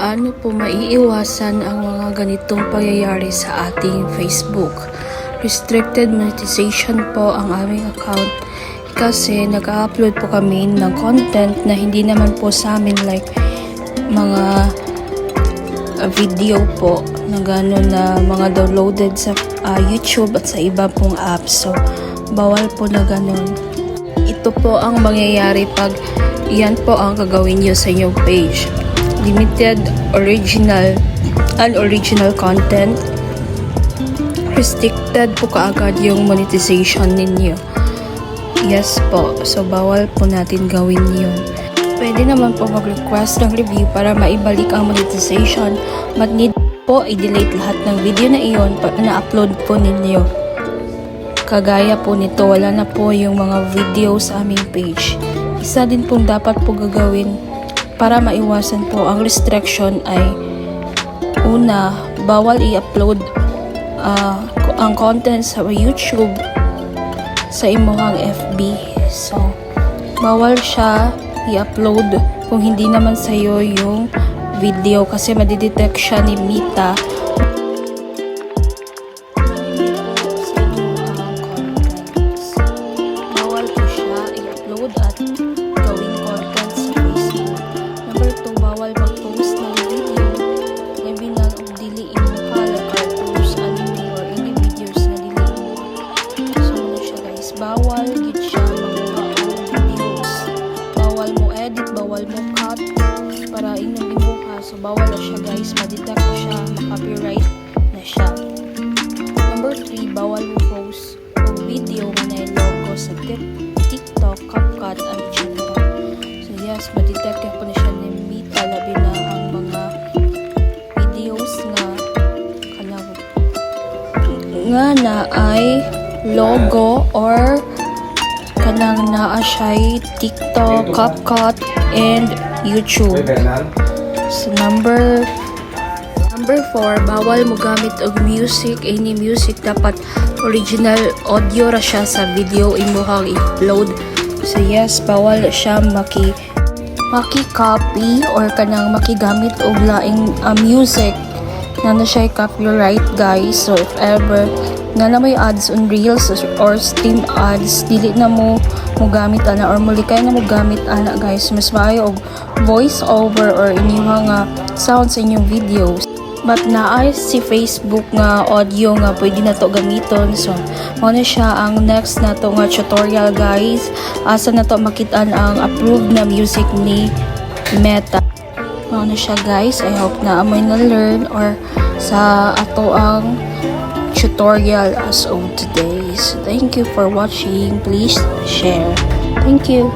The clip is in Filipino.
Paano po maiiwasan ang mga ganitong pangyayari sa ating Facebook? Restricted monetization po ang aming account kasi nag-upload po kami ng content na hindi naman po sa amin, like mga video po na gano'n na mga downloaded sa YouTube at sa iba pong apps. So, bawal po na gano'n. Ito po ang mangyayari pag yan po ang gagawin nyo sa inyong page. Limited, original, unoriginal content. Restricted po kaagad yung monetization ninyo. Yes po. So, bawal po natin gawin yun. Pwede naman po mag-request ng review para maibalik ang monetization. But need po i-delete lahat ng video na iyon pag na-upload po ninyo. Kagaya po nito, wala na po yung mga video sa aming page. Isa din pong dapat po gagawin para maiwasan po ang restriction ay una, bawal i-upload ang content sa YouTube sa imuhang FB. So, bawal siya i-upload kung hindi naman sa'yo yung video kasi madidetect siya ni Meta. Bawal po siya i-upload at gawing content sa Facebook. Number 2, bawal mag-post ng video na binang o dili imuha like cartoons, anime, or any videos na dili imuha. So, ano siya guys, bawal gid siya mamuha ang videos. Bawal mo edit, bawal mo cut para inyong imuha. So, bawal na siya guys, madetect siya, makapiright na siya. Number 3, bawal mo post o video na logo sa TikTok, CapCut, at etc. So yes, madetect po na siya ni Meta, labi na ang mga videos nga na ay logo or kanang naa siya TikTok, CapCut, and YouTube. So number 4, bawal mo gamit og music. Any music dapat original audio ra siya sa video imuhang i-upload. So yes, bawal siya maki-copy or kanang makigamit og laing music na siya copyright guys. So if ever na may ads on reels or stream ads, dili na mo gamit ana or mulikay na mo gamit ana guys. Mas maayo og voice over or inyong sound sa inyong videos. But naay si Facebook nga audio nga pwede na to gamiton. So, muna siya ang next na to nga tutorial guys. Asa na to makitaan ang approved na music ni Meta. Muna siya guys. I hope na amoy na learn or sa ato ang tutorial as of today. So, thank you for watching. Please share. Thank you.